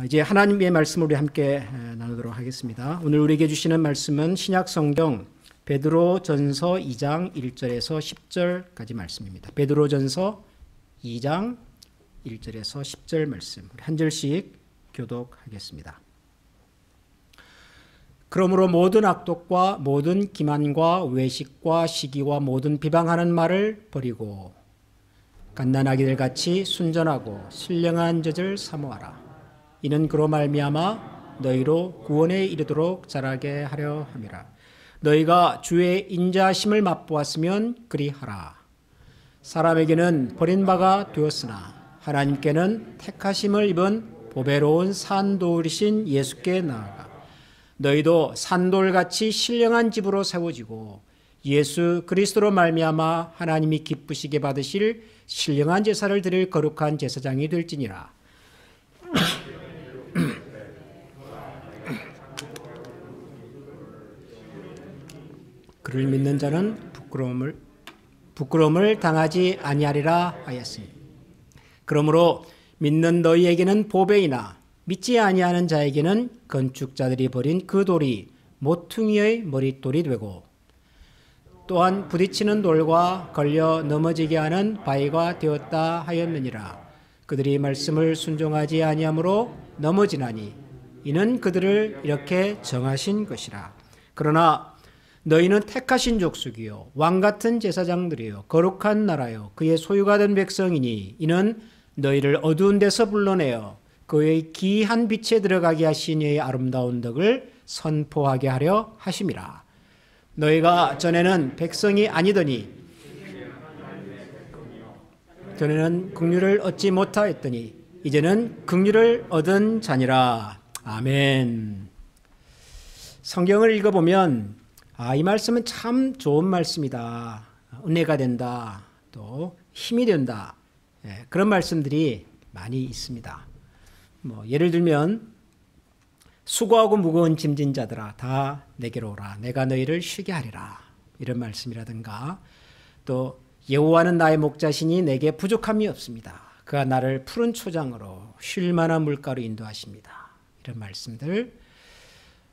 이제 하나님의 말씀을 우리 함께 나누도록 하겠습니다. 오늘 우리에게 주시는 말씀은 신약 성경 베드로전서 2장 1절에서 10절까지 말씀입니다. 베드로전서 2장 1절에서 10절 말씀, 우리 한 절씩 교독하겠습니다. 그러므로 모든 악독과 모든 기만과 외식과 시기와 모든 비방하는 말을 버리고 갓난아기들 같이 순전하고 신령한 젖을 사모하라. 이는 그로 말미암아 너희로 구원에 이르도록 자라게 하려 함이라. 너희가 주의 인자하심을 맛보았으면 그리하라. 사람에게는 버린 바가 되었으나 하나님께는 택하심을 입은 보배로운 산돌이신 예수께 나아가 너희도 산돌같이 신령한 집으로 세워지고 예수 그리스도로 말미암아 하나님이 기쁘시게 받으실 신령한 제사를 드릴 거룩한 제사장이 될지니라. 그를 믿는 자는 부끄러움을 당하지 아니하리라 하였으니 그러므로 믿는 너희에게는 보배이나 믿지 아니하는 자에게는 건축자들이 버린 그 돌이 모퉁이의 머릿돌이 되고 또한 부딪히는 돌과 걸려 넘어지게 하는 바위가 되었다 하였느니라. 그들이 말씀을 순종하지 아니하므로 넘어지나니 이는 그들을 이렇게 정하신 것이라. 그러나 너희는 택하신 족속이요 왕같은 제사장들이요 거룩한 나라요 그의 소유가 된 백성이니 이는 너희를 어두운 데서 불러내어 그의 기이한 빛에 들어가게 하신 이의 아름다운 덕을 선포하게 하려 하심이라. 너희가 전에는 백성이 아니더니 전에는 긍휼을 얻지 못하였더니 이제는 긍휼을 얻은 자니라. 아멘. 성경을 읽어보면 이 말씀은 참 좋은 말씀이다. 은혜가 된다. 또 힘이 된다. 그런 말씀들이 많이 있습니다. 예를 들면 수고하고 무거운 짐진 자들아 다 내게로 오라. 내가 너희를 쉬게 하리라. 이런 말씀이라든가 또 여호와는 나의 목자시니 내게 부족함이 없습니다. 그가 나를 푸른 초장으로 쉴 만한 물가로 인도하십니다. 이런 말씀들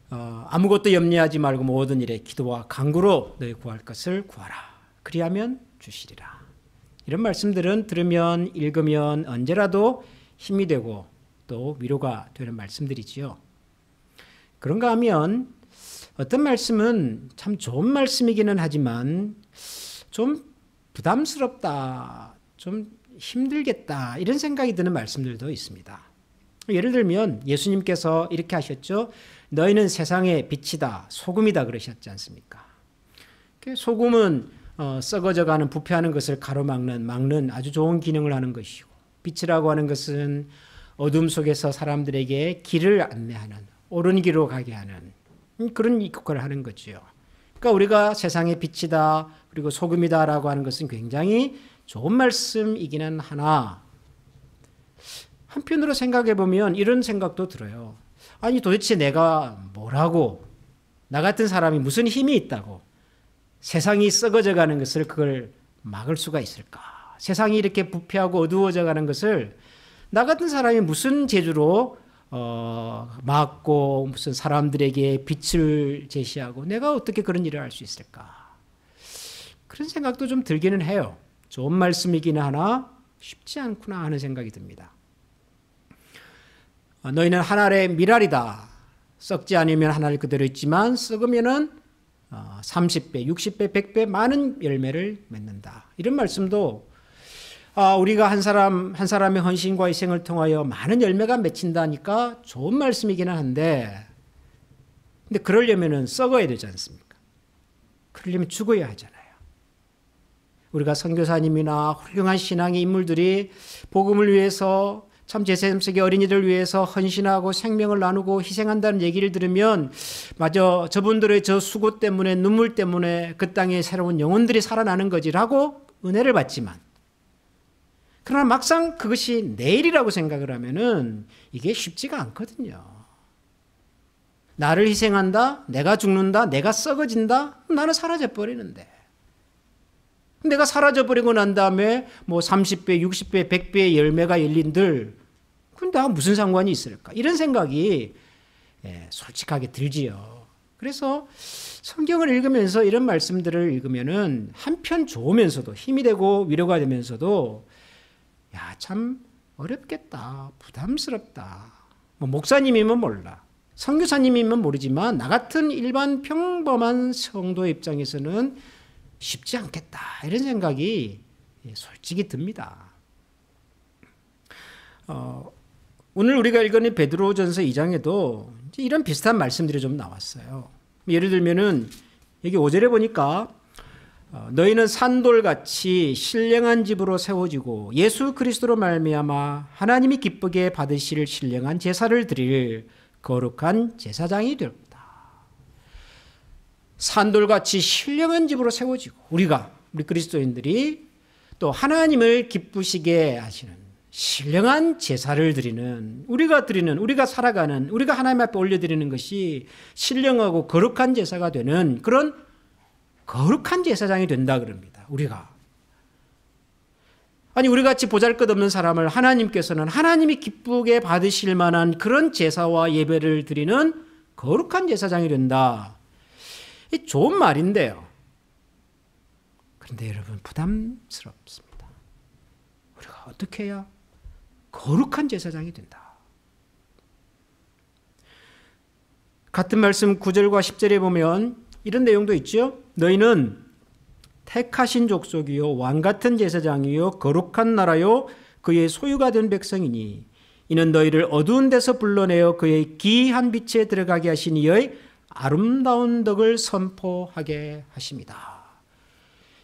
아무것도 염려하지 말고 모든 일에 기도와 간구로 너희 구할 것을 구하라. 그리하면 주시리라. 이런 말씀들은 들으면 읽으면 언제라도 힘이 되고 또 위로가 되는 말씀들이지요. 그런가 하면 어떤 말씀은 참 좋은 말씀이기는 하지만 좀 부담스럽다, 좀 힘들겠다 이런 생각이 드는 말씀들도 있습니다. 예를 들면 예수님께서 이렇게 하셨죠. 너희는 세상의 빛이다, 소금이다 그러셨지 않습니까? 소금은 썩어져가는 부패하는 것을 가로막는 아주 좋은 기능을 하는 것이고 빛이라고 하는 것은 어둠 속에서 사람들에게 길을 안내하는 옳은 길로 가게 하는 그런 역할을 하는 거죠. 그러니까 우리가 세상의 빛이다 그리고 소금이다라고 하는 것은 굉장히 좋은 말씀이기는 하나 한편으로 생각해 보면 이런 생각도 들어요. 아니 도대체 내가 뭐라고 나 같은 사람이 무슨 힘이 있다고 세상이 썩어져 가는 것을 그걸 막을 수가 있을까? 세상이 이렇게 부패하고 어두워져 가는 것을 나 같은 사람이 무슨 재주로 막고 무슨 사람들에게 빛을 제시하고 내가 어떻게 그런 일을 할 수 있을까? 그런 생각도 좀 들기는 해요. 좋은 말씀이기는 하나 쉽지 않구나 하는 생각이 듭니다. 너희는 한 알의 밀알이다. 썩지 않으면 한 알 그대로 있지만 썩으면은 30배, 60배, 100배 많은 열매를 맺는다. 이런 말씀도 우리가 한 사람의 헌신과 희생을 통하여 많은 열매가 맺힌다니까 좋은 말씀이기는 한데 근데 그러려면은 썩어야 되지 않습니까? 그러려면 죽어야 하잖아요. 우리가 선교사님이나 훌륭한 신앙의 인물들이 복음을 위해서 참 제세음식의 어린이들 위해서 헌신하고 생명을 나누고 희생한다는 얘기를 들으면 맞아 저분들의 저 수고 때문에 눈물 때문에 그 땅에 새로운 영혼들이 살아나는 거지라고 은혜를 받지만 그러나 막상 그것이 내일이라고 생각을 하면은 이게 쉽지가 않거든요. 나를 희생한다, 내가 죽는다, 내가 썩어진다, 나는 사라져 버리는데 내가 사라져버리고 난 다음에 30배, 60배, 100배의 열매가 열린들 근데 무슨 상관이 있을까? 이런 생각이 솔직하게 들지요. 그래서 성경을 읽으면서 이런 말씀들을 읽으면은 한편 좋으면서도 힘이 되고 위로가 되면서도 야, 참 어렵겠다. 부담스럽다. 뭐 목사님이면 몰라. 선교사님이면 모르지만 나 같은 일반 평범한 성도의 입장에서는 쉽지 않겠다. 이런 생각이 솔직히 듭니다. 오늘 우리가 읽은 베드로전서 2장에도 이런 비슷한 말씀들이 좀 나왔어요. 예를 들면은 여기 5절에 보니까 너희는 산돌같이 신령한 집으로 세워지고 예수 그리스도로 말미암아 하나님이 기쁘게 받으실 신령한 제사를 드릴 거룩한 제사장이 될 것이다. 산돌같이 신령한 집으로 세워지고 우리 그리스도인들이 또 하나님을 기쁘시게 하시는 신령한 제사를 드리는 우리가 살아가는 우리가 하나님 앞에 올려드리는 것이 신령하고 거룩한 제사가 되는 그런 거룩한 제사장이 된다 그럽니다. 우리 같이 보잘것없는 사람을 하나님께서는 하나님이 기쁘게 받으실 만한 그런 제사와 예배를 드리는 거룩한 제사장이 된다. 이 좋은 말인데요. 그런데 여러분 부담스럽습니다. 우리가 어떻게 해야 거룩한 제사장이 된다. 같은 말씀 9절과 10절에 보면 이런 내용도 있죠. 너희는 택하신 족속이요 왕같은 제사장이요 거룩한 나라요 그의 소유가 된 백성이니 이는 너희를 어두운 데서 불러내어 그의 기이한 빛에 들어가게 하신 이의 아름다운 덕을 선포하게 하십니다.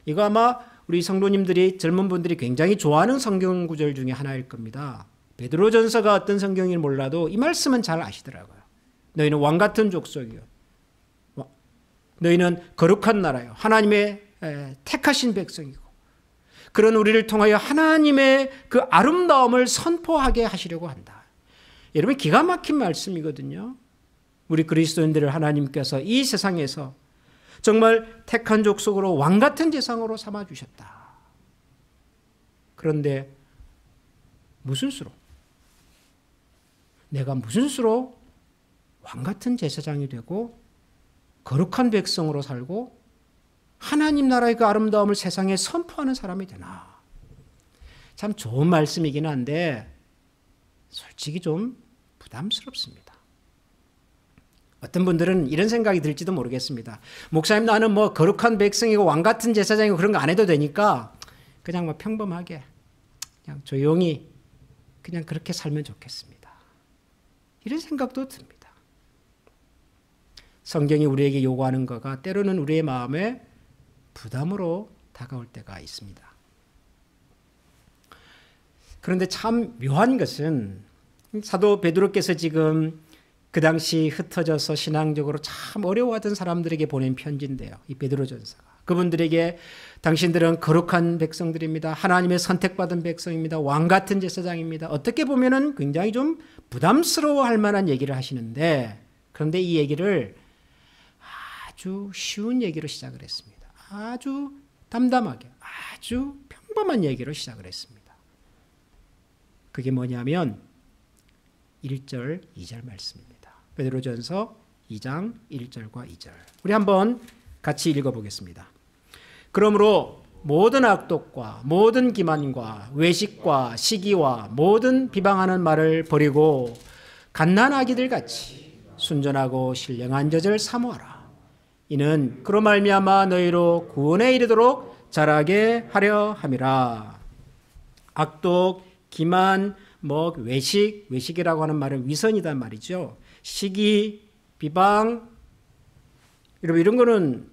이거 아마 우리 성도님들이 젊은 분들이 굉장히 좋아하는 성경 구절 중에 하나일 겁니다. 베드로전서가 어떤 성경인지 몰라도 이 말씀은 잘 아시더라고요. 너희는 왕같은 족속이요 너희는 거룩한 나라요 하나님의 택하신 백성이고 그런 우리를 통하여 하나님의 그 아름다움을 선포하게 하시려고 한다. 여러분 기가 막힌 말씀이거든요. 우리 그리스도인들을 하나님께서 이 세상에서 정말 택한 족속으로 왕같은 제사장으로 삼아주셨다. 그런데 무슨 수로? 내가 무슨 수로 왕같은 제사장이 되고 거룩한 백성으로 살고 하나님 나라의 그 아름다움을 세상에 선포하는 사람이 되나? 참 좋은 말씀이긴 한데 솔직히 좀 부담스럽습니다. 어떤 분들은 이런 생각이 들지도 모르겠습니다. 목사님 나는 뭐 거룩한 백성이고 왕같은 제사장이고 그런 거 안 해도 되니까 그냥 뭐 평범하게 그냥 조용히 그냥 그렇게 살면 좋겠습니다. 이런 생각도 듭니다. 성경이 우리에게 요구하는 거가 때로는 우리의 마음에 부담으로 다가올 때가 있습니다. 그런데 참 묘한 것은 사도 베드로께서 지금 그 당시 흩어져서 신앙적으로 참 어려워하던 사람들에게 보낸 편지인데요. 이 베드로전서가. 그분들에게 당신들은 거룩한 백성들입니다. 하나님의 선택받은 백성입니다. 왕같은 제사장입니다. 어떻게 보면은 굉장히 좀 부담스러워할 만한 얘기를 하시는데 그런데 이 얘기를 아주 쉬운 얘기로 시작을 했습니다. 아주 담담하게 아주 평범한 얘기로 시작을 했습니다. 그게 뭐냐면 1절, 2절 말씀입니다. 베드로전서 2장 1절과 2절. 우리 한번 같이 읽어보겠습니다. 그러므로 모든 악독과 모든 기만과 외식과 시기와 모든 비방하는 말을 버리고 갓난아기들 같이 순전하고 신령한 젖을 사모하라. 이는 그로 말미암아 너희로 구원에 이르도록 자라게 하려 함이라. 악독, 기만, 외식이라고 하는 말은 위선이란 말이죠. 시기, 비방, 여러분 이런 거는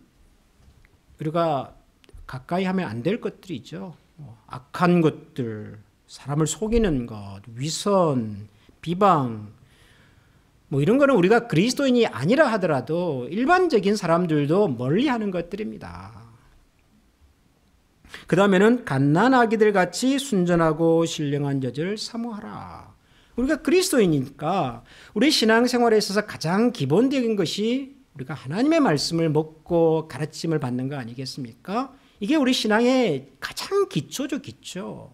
우리가 가까이 하면 안 될 것들이죠. 악한 것들, 사람을 속이는 것, 위선, 비방, 이런 거는 우리가 그리스도인이 아니라 하더라도 일반적인 사람들도 멀리하는 것들입니다. 그 다음에는 갓난아기들 같이 순전하고 신령한 젖을 사모하라. 우리가 그리스도인이니까 우리 신앙생활에 있어서 가장 기본적인 것이 우리가 하나님의 말씀을 먹고 가르침을 받는 거 아니겠습니까? 이게 우리 신앙의 가장 기초죠, 기초.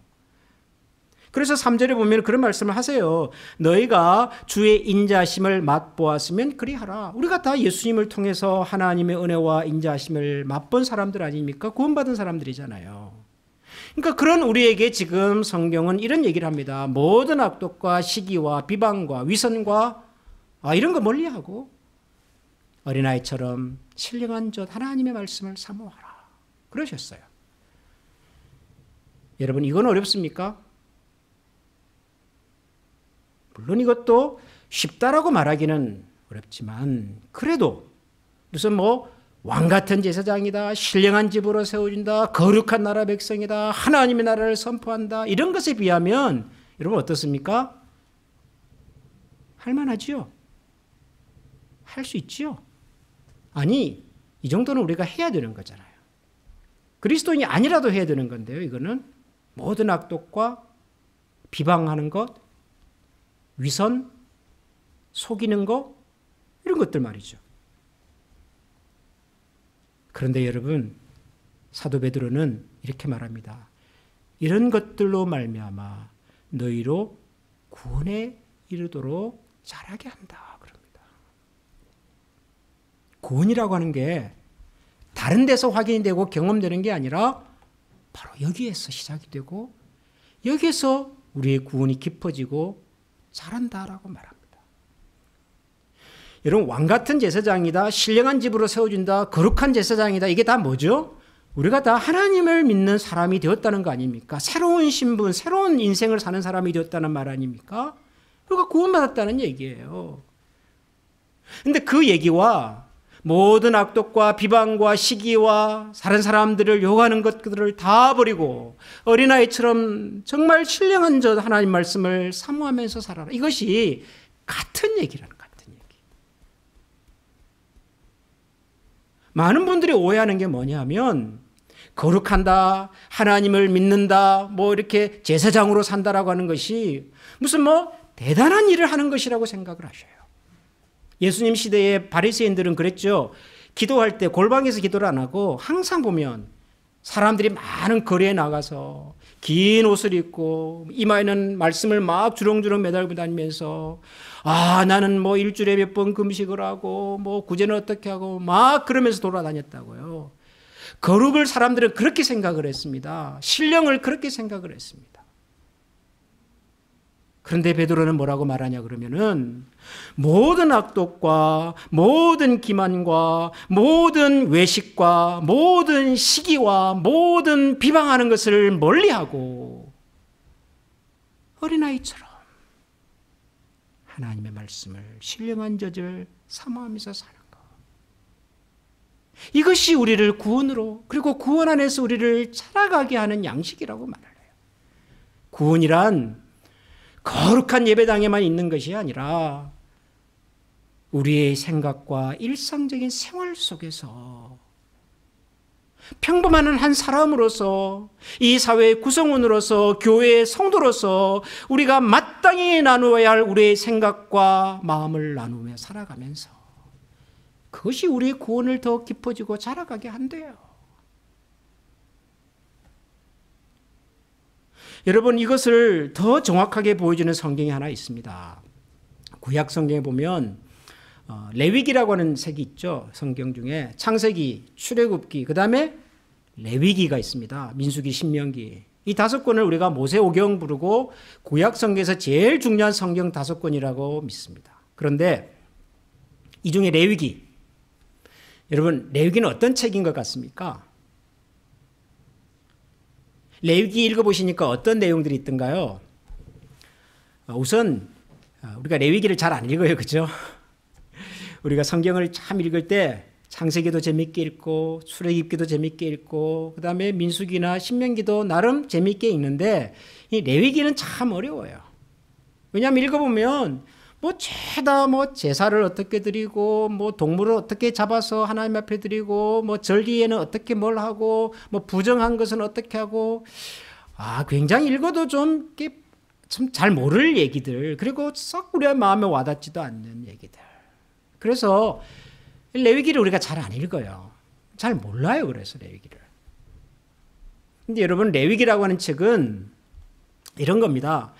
그래서 3절에 보면 그런 말씀을 하세요. 너희가 주의 인자하심을 맛보았으면 그리하라. 우리가 다 예수님을 통해서 하나님의 은혜와 인자하심을 맛본 사람들 아닙니까? 구원받은 사람들이잖아요. 그러니까 그런 우리에게 지금 성경은 이런 얘기를 합니다. 모든 악독과 시기와 비방과 위선과 이런 거 멀리하고 어린아이처럼 신령한 젖 하나님의 말씀을 사모하라. 그러셨어요. 여러분, 이건 어렵습니까? 물론 이것도 쉽다라고 말하기는 어렵지만 그래도 무슨 왕 같은 제사장이다, 신령한 집으로 세워준다, 거룩한 나라 백성이다, 하나님의 나라를 선포한다, 이런 것에 비하면 여러분 어떻습니까? 할만하지요? 할 수 있지요? 아니, 이 정도는 우리가 해야 되는 거잖아요. 그리스도인이 아니라도 해야 되는 건데요. 이거는 모든 악독과 비방하는 것, 위선, 속이는 것, 이런 것들 말이죠. 그런데 여러분, 사도 베드로는 이렇게 말합니다. 이런 것들로 말미암아 너희로 구원에 이르도록 자라게 한다. 그럽니다. 구원이라고 하는 게 다른 데서 확인이 되고 경험되는 게 아니라 바로 여기에서 시작이 되고 여기에서 우리의 구원이 깊어지고 자란다라고 말합니다. 여러분, 왕 같은 제사장이다, 신령한 집으로 세워준다, 거룩한 제사장이다, 이게 다 뭐죠? 우리가 다 하나님을 믿는 사람이 되었다는 거 아닙니까? 새로운 신분, 새로운 인생을 사는 사람이 되었다는 말 아닙니까? 그러니까 구원받았다는 얘기예요. 그런데 그 얘기와 모든 악독과 비방과 시기와 다른 사람들을 욕하는 것들을 다 버리고 어린아이처럼 정말 신령한 저 하나님 말씀을 사모하면서 살아라. 이것이 같은 얘기라는 같은 얘기. 많은 분들이 오해하는 게 뭐냐면 거룩한다, 하나님을 믿는다, 이렇게 제사장으로 산다라고 하는 것이 무슨 대단한 일을 하는 것이라고 생각을 하셔요. 예수님 시대의 바리새인들은 그랬죠. 기도할 때 골방에서 기도를 안 하고 항상 보면 사람들이 많은 거리에 나가서 긴 옷을 입고 이마에는 말씀을 막 주렁주렁 매달고 다니면서 나는 일주일에 몇 번 금식을 하고 구제는 어떻게 하고 막 그러면서 돌아다녔다고요. 거룩을 사람들은 그렇게 생각을 했습니다. 신령을 그렇게 생각을 했습니다. 그런데 베드로는 뭐라고 말하냐 그러면은 모든 악독과 모든 기만과 모든 외식과 모든 시기와 모든 비방하는 것을 멀리하고 어린아이처럼 하나님의 말씀을 신령한 젖을 사모하면서 사는 것. 이것이 우리를 구원으로 그리고 구원 안에서 우리를 자라가게 하는 양식이라고 말을 해요. 구원이란 거룩한 예배당에만 있는 것이 아니라 우리의 생각과 일상적인 생활 속에서 평범한 한 사람으로서 이 사회의 구성원으로서 교회의 성도로서 우리가 마땅히 나누어야 할 우리의 생각과 마음을 나누며 살아가면서 그것이 우리의 구원을 더 깊어지고 자라가게 한대요. 여러분, 이것을 더 정확하게 보여주는 성경이 하나 있습니다. 구약 성경에 보면 레위기라고 하는 책이 있죠. 성경 중에 창세기, 출애굽기, 그 다음에 레위기가 있습니다. 민수기, 신명기. 이 5권을 우리가 모세오경 부르고 구약 성경에서 제일 중요한 성경 5권이라고 믿습니다. 그런데 이 중에 레위기, 여러분 레위기는 어떤 책인 것 같습니까? 레위기 읽어보시니까 어떤 내용들이 있던가요? 우선 우리가 레위기를 잘 안 읽어요. 그죠? 우리가 성경을 참 읽을 때 창세기도 재밌게 읽고 출애굽기도 재밌게 읽고 그 다음에 민수기나 신명기도 나름 재밌게 읽는데 이 레위기는 참 어려워요. 왜냐하면 읽어보면 죄다 제사를 어떻게 드리고 동물을 어떻게 잡아서 하나님 앞에 드리고 절기에는 어떻게 뭘 하고 부정한 것은 어떻게 하고 굉장히 읽어도 좀 잘 모를 얘기들, 그리고 썩 우리 마음에 와닿지도 않는 얘기들. 그래서 레위기를 우리가 잘 안 읽어요. 잘 몰라요. 그래서 레위기를. 근데 여러분, 레위기라고 하는 책은 이런 겁니다.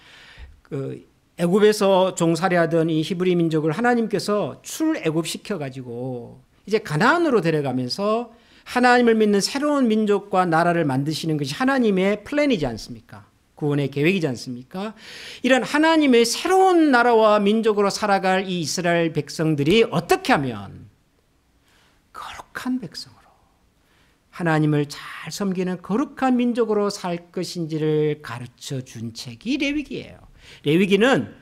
애굽에서 종살이하던 이 히브리 민족을 하나님께서 출애굽시켜 가지고 이제 가나안으로 데려가면서 하나님을 믿는 새로운 민족과 나라를 만드시는 것이 하나님의 플랜이지 않습니까? 구원의 계획이지 않습니까? 이런 하나님의 새로운 나라와 민족으로 살아갈 이 이스라엘 백성들이 어떻게 하면 거룩한 백성으로 하나님을 잘 섬기는 거룩한 민족으로 살 것인지를 가르쳐 준 책이 레위기예요. 레위기는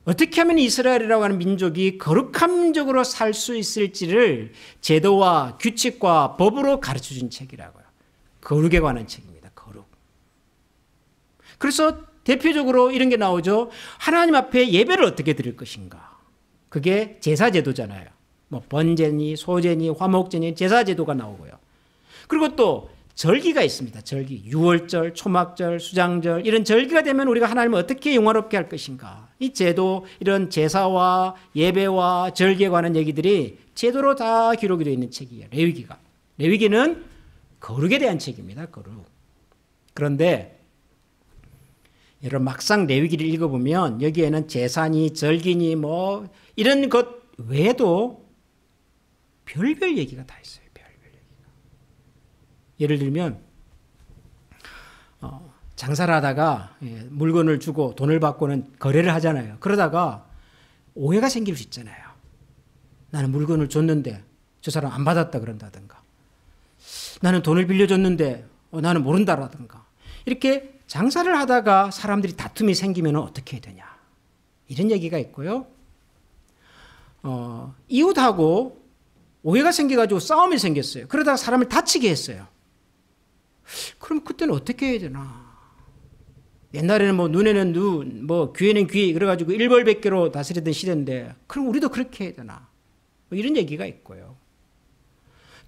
어떻게 하면 이스라엘이라고 하는 민족이 거룩한 민족으로 살 수 있을지를 제도와 규칙과 법으로 가르쳐 준 책이라고요. 거룩에 관한 책입니다. 거룩. 그래서 대표적으로 이런 게 나오죠. 하나님 앞에 예배를 어떻게 드릴 것인가. 그게 제사제도잖아요. 뭐 번제니 소제니 화목제니 제사제도가 나오고요. 그리고 또 절기가 있습니다. 절기, 유월절, 초막절, 수장절 이런 절기가 되면 우리가 하나님을 어떻게 영화롭게 할 것인가. 이 제도, 이런 제사와 예배와 절기에 관한 얘기들이 제도로 다 기록이 되어 있는 책이에요. 레위기가. 레위기는 거룩에 대한 책입니다. 거룩. 그런데 여러분 막상 레위기를 읽어보면 여기에는 제사니 절기니 뭐 이런 것 외에도 별별 얘기가 다 있어요. 예를 들면 장사를 하다가 물건을 주고 돈을 받고는 거래를 하잖아요. 그러다가 오해가 생길 수 있잖아요. 나는 물건을 줬는데 저 사람 안 받았다 그런다든가, 나는 돈을 빌려줬는데 나는 모른다라든가, 이렇게 장사를 하다가 사람들이 다툼이 생기면 어떻게 해야 되냐, 이런 얘기가 있고요. 이웃하고 오해가 생겨가지고 싸움이 생겼어요. 그러다가 사람을 다치게 했어요. 그럼 그때는 어떻게 해야 되나? 옛날에는 뭐 눈에는 눈, 뭐 귀에는 귀, 그래가지고 일벌백계로 다스리던 시대인데, 그럼 우리도 그렇게 해야 되나? 뭐 이런 얘기가 있고요.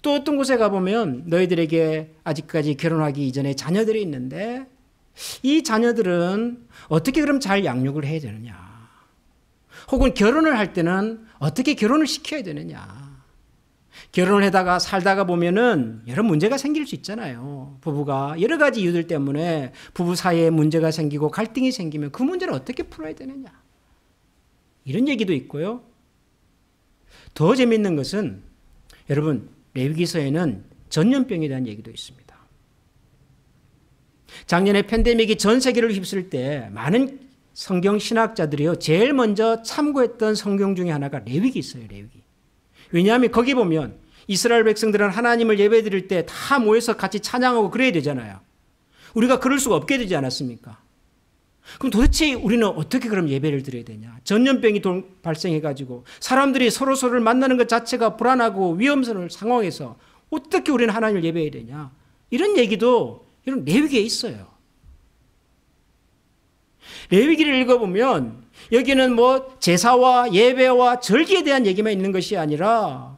또 어떤 곳에 가보면 너희들에게 아직까지 결혼하기 이전에 자녀들이 있는데 이 자녀들은 어떻게 그럼 잘 양육을 해야 되느냐? 혹은 결혼을 할 때는 어떻게 결혼을 시켜야 되느냐? 결혼을 하다가 살다가 보면은 여러 문제가 생길 수 있잖아요. 부부가 여러 가지 이유들 때문에 부부 사이에 문제가 생기고 갈등이 생기면 그 문제를 어떻게 풀어야 되느냐, 이런 얘기도 있고요. 더 재밌는 것은 여러분 레위기서에는 전염병에 대한 얘기도 있습니다. 작년에 팬데믹이 전 세계를 휩쓸 때 많은 성경 신학자들이요 제일 먼저 참고했던 성경 중에 하나가 레위기서예요. 레위기. 왜냐하면 거기 보면 이스라엘 백성들은 하나님을 예배드릴 때 다 모여서 같이 찬양하고 그래야 되잖아요. 우리가 그럴 수가 없게 되지 않았습니까? 그럼 도대체 우리는 어떻게 그럼 예배를 드려야 되냐? 전염병이 발생해가지고 사람들이 서로를 만나는 것 자체가 불안하고 위험스러운 상황에서 어떻게 우리는 하나님을 예배해야 되냐? 이런 얘기도 이런 레위기에 있어요. 레위기를 읽어보면 여기는 뭐 제사와 예배와 절기에 대한 얘기만 있는 것이 아니라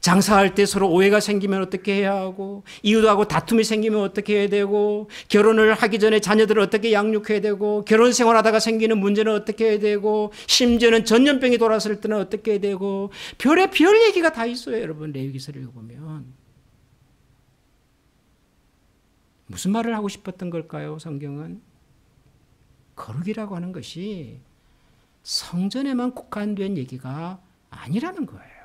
장사할 때 서로 오해가 생기면 어떻게 해야 하고, 이웃하고 다툼이 생기면 어떻게 해야 되고, 결혼을 하기 전에 자녀들을 어떻게 양육해야 되고, 결혼 생활하다가 생기는 문제는 어떻게 해야 되고, 심지어는 전염병이 돌았을 때는 어떻게 해야 되고, 별의 별 얘기가 다 있어요. 여러분 레위기서를 읽어보면. 무슨 말을 하고 싶었던 걸까요? 성경은 거룩이라고 하는 것이 성전에만 국한된 얘기가 아니라는 거예요.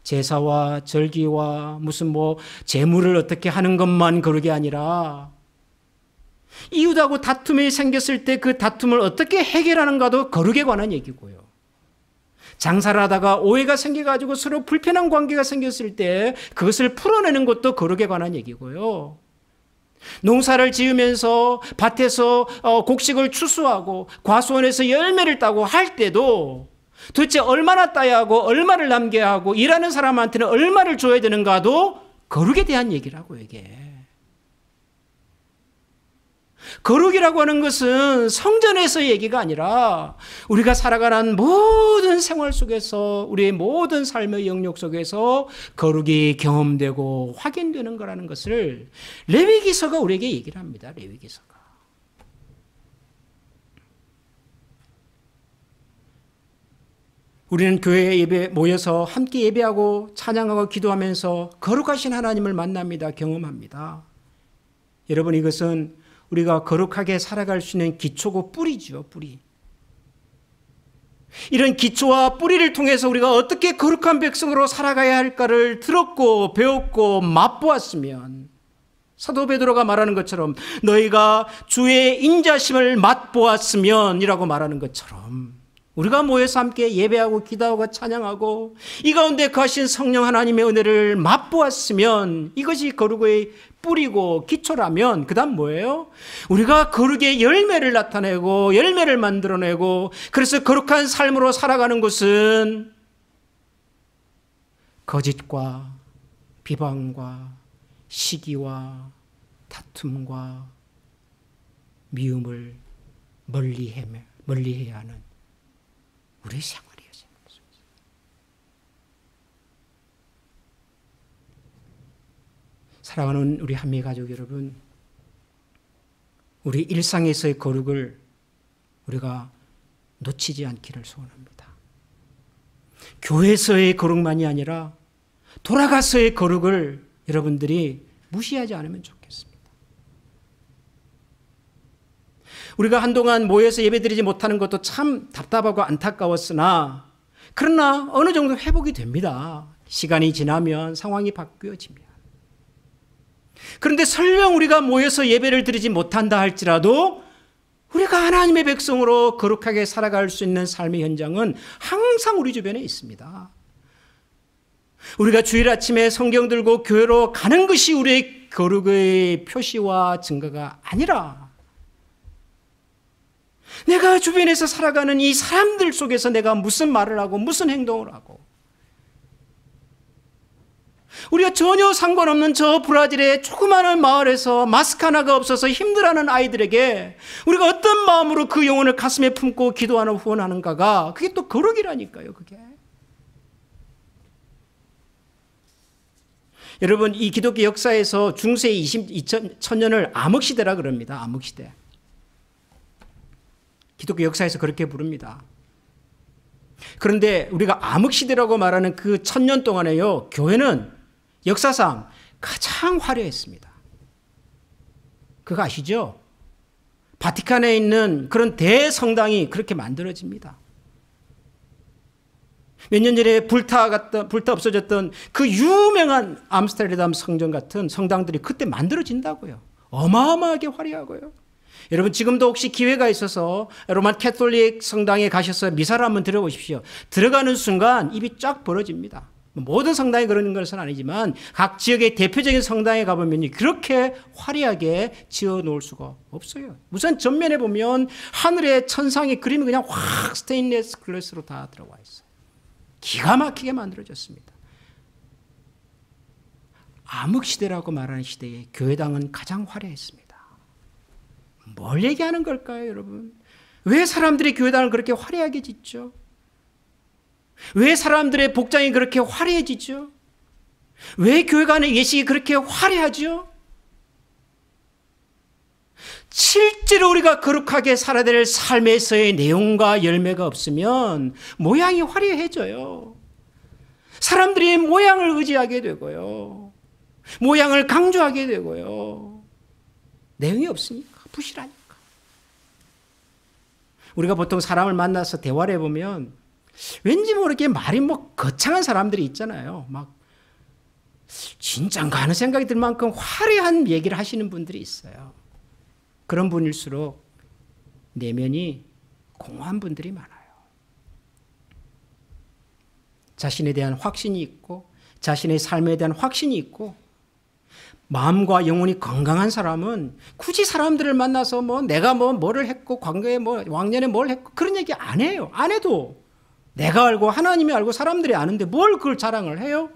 제사와 절기와 무슨 뭐 제물을 어떻게 하는 것만 거룩이 아니라 이웃하고 다툼이 생겼을 때 그 다툼을 어떻게 해결하는가도 거룩에 관한 얘기고요. 장사를 하다가 오해가 생겨가지고 서로 불편한 관계가 생겼을 때 그것을 풀어내는 것도 거룩에 관한 얘기고요. 농사를 지으면서 밭에서 곡식을 추수하고 과수원에서 열매를 따고 할 때도 도대체 얼마나 따야 하고 얼마를 남겨야 하고 일하는 사람한테는 얼마를 줘야 되는가도 거룩에 대한 얘기라고. 이게 거룩이라고 하는 것은 성전에서의 얘기가 아니라 우리가 살아가는 모든 생활 속에서, 우리의 모든 삶의 영역 속에서 거룩이 경험되고 확인되는 거라는 것을 레위기서가 우리에게 얘기를 합니다. 레위기서가. 우리는 교회에 예배 모여서 함께 예배하고 찬양하고 기도하면서 거룩하신 하나님을 만납니다. 경험합니다. 여러분, 이것은 우리가 거룩하게 살아갈 수 있는 기초고 뿌리죠, 뿌리. 이런 기초와 뿌리를 통해서 우리가 어떻게 거룩한 백성으로 살아가야 할까를 들었고 배웠고 맛보았으면, 사도 베드로가 말하는 것처럼 너희가 주의 인자심을 맛보았으면 이라고 말하는 것처럼, 우리가 모여서 함께 예배하고 기도하고 찬양하고 이 가운데 거하신 성령 하나님의 은혜를 맛보았으면, 이것이 거룩의 뿌리고 기초라면 그 다음 뭐예요? 우리가 거룩의 열매를 나타내고 열매를 만들어내고, 그래서 거룩한 삶으로 살아가는 것은 거짓과 비방과 시기와 다툼과 미움을 멀리해야 하는 우리의 생활이에요. 사랑하는 우리 한미 가족 여러분, 우리 일상에서의 거룩을 우리가 놓치지 않기를 소원합니다. 교회에서의 거룩만이 아니라 돌아가서의 거룩을 여러분들이 무시하지 않으면 좋겠습니다. 우리가 한동안 모여서 예배드리지 못하는 것도 참 답답하고 안타까웠으나, 그러나 어느 정도 회복이 됩니다. 시간이 지나면 상황이 바뀌어집니다. 그런데 설령 우리가 모여서 예배를 드리지 못한다 할지라도 우리가 하나님의 백성으로 거룩하게 살아갈 수 있는 삶의 현장은 항상 우리 주변에 있습니다. 우리가 주일 아침에 성경 들고 교회로 가는 것이 우리의 거룩의 표시와 증거가 아니라, 내가 주변에서 살아가는 이 사람들 속에서 내가 무슨 말을 하고 무슨 행동을 하고, 우리가 전혀 상관없는 저 브라질의 조그마한 마을에서 마스크 하나가 없어서 힘들어하는 아이들에게 우리가 어떤 마음으로 그 영혼을 가슴에 품고 기도하는 후원하는가가, 그게 또 거룩이라니까요. 그게. 여러분, 이 기독교 역사에서 중세 2000년을 암흑시대라 그럽니다. 암흑시대. 기독교 역사에서 그렇게 부릅니다. 그런데 우리가 암흑시대라고 말하는 그 1000년 동안에요, 교회는 역사상 가장 화려했습니다. 그거 아시죠? 바티칸에 있는 그런 대성당이 그렇게 만들어집니다. 몇 년 전에 불타 없어졌던 그 유명한 암스테르담 성전 같은 성당들이 그때 만들어진다고요. 어마어마하게 화려하고요. 여러분, 지금도 혹시 기회가 있어서 로만 캐톨릭 성당에 가셔서 미사를 한번 들어보십시오. 들어가는 순간 입이 쫙 벌어집니다. 모든 성당이 그런 것은 아니지만 각 지역의 대표적인 성당에 가보면 그렇게 화려하게 지어 놓을 수가 없어요. 우선 전면에 보면 하늘의 천상의 그림이 그냥 확 스테인리스 글래스로 다 들어와 있어요. 기가 막히게 만들어졌습니다. 암흑시대라고 말하는 시대에 교회당은 가장 화려했습니다. 뭘 얘기하는 걸까요, 여러분? 왜 사람들이 교회당을 그렇게 화려하게 짓죠? 왜 사람들의 복장이 그렇게 화려해지죠? 왜 교회가 안에 예식이 그렇게 화려하죠? 실제로 우리가 거룩하게 살아야 될 삶에서의 내용과 열매가 없으면 모양이 화려해져요. 사람들이 모양을 의지하게 되고요. 모양을 강조하게 되고요. 내용이 없으니까, 부실하니까. 우리가 보통 사람을 만나서 대화를 해보면 왠지 모르게 말이 거창한 사람들이 있잖아요. 막 진짠가 하는 생각이 들 만큼 화려한 얘기를 하시는 분들이 있어요. 그런 분일수록 내면이 공허한 분들이 많아요. 자신에 대한 확신이 있고 자신의 삶에 대한 확신이 있고 마음과 영혼이 건강한 사람은 굳이 사람들을 만나서 내가 뭐를 했고 과거에 왕년에 뭘 했고 그런 얘기 안 해요. 안 해도 내가 알고 하나님이 알고 사람들이 아는데 뭘 그걸 자랑을 해요?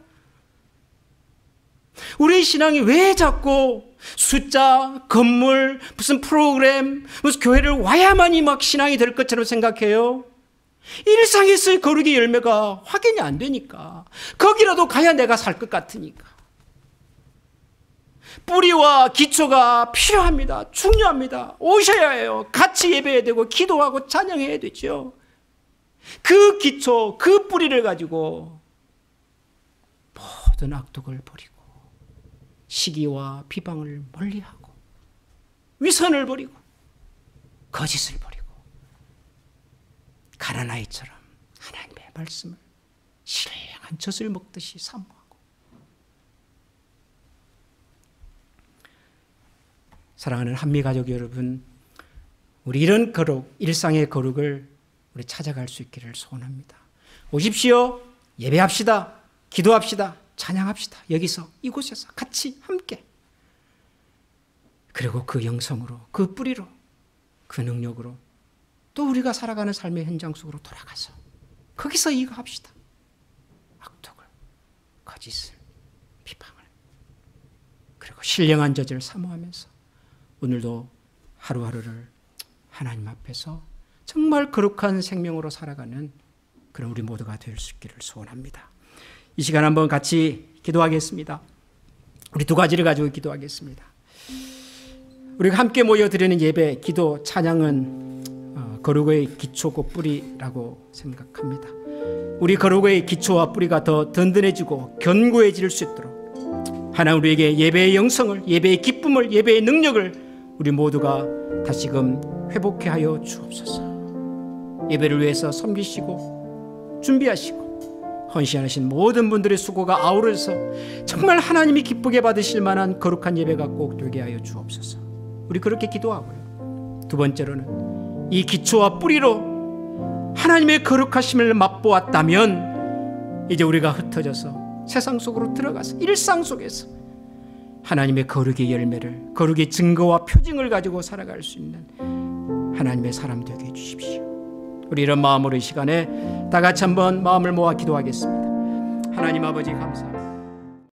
우리 신앙이 왜 자꾸 숫자, 건물, 무슨 프로그램, 무슨 교회를 와야만이 막 신앙이 될 것처럼 생각해요? 일상에서의 거룩의 열매가 확인이 안 되니까. 거기라도 가야 내가 살 것 같으니까. 뿌리와 기초가 필요합니다. 중요합니다. 오셔야 해요. 같이 예배해야 되고 기도하고 찬양해야 되죠. 그 기초, 그 뿌리를 가지고 모든 악독을 버리고 시기와 비방을 멀리하고 위선을 버리고 거짓을 버리고 가난 아이처럼 하나님의 말씀을 신령한 젖을 먹듯이 사모하고, 사랑하는 한미가족 여러분, 우리 이런 거룩, 일상의 거룩을 우리 찾아갈 수 있기를 소원합니다. 오십시오. 예배합시다. 기도합시다. 찬양합시다. 여기서 이곳에서 같이 함께. 그리고 그 영성으로, 그 뿌리로, 그 능력으로 또 우리가 살아가는 삶의 현장 속으로 돌아가서 거기서 이거 합시다. 악독을, 거짓을, 비방을, 그리고 신령한 젖을 사모하면서 오늘도 하루하루를 하나님 앞에서 정말 거룩한 생명으로 살아가는 그런 우리 모두가 될 수 있기를 소원합니다. 이 시간 한번 같이 기도하겠습니다. 우리 두 가지를 가지고 기도하겠습니다. 우리가 함께 모여 드리는 예배, 기도, 찬양은 거룩의 기초고 뿌리라고 생각합니다. 우리 거룩의 기초와 뿌리가 더 든든해지고 견고해질 수 있도록 하나님 우리에게 예배의 영성을, 예배의 기쁨을, 예배의 능력을 우리 모두가 다시금 회복해 하여 주옵소서. 예배를 위해서 섬기시고 준비하시고 헌신하신 모든 분들의 수고가 아우러서 정말 하나님이 기쁘게 받으실 만한 거룩한 예배가 꼭 되게 하여 주옵소서. 우리 그렇게 기도하고요. 두 번째로는 이 기초와 뿌리로 하나님의 거룩하심을 맛보았다면 이제 우리가 흩어져서 세상 속으로 들어가서 일상 속에서 하나님의 거룩의 열매를, 거룩의 증거와 표징을 가지고 살아갈 수 있는 하나님의 사람 되게 해주십시오. 우리 이런 마음으로 이 시간에 다 같이 한번 마음을 모아 기도하겠습니다. 하나님 아버지 감사합니다.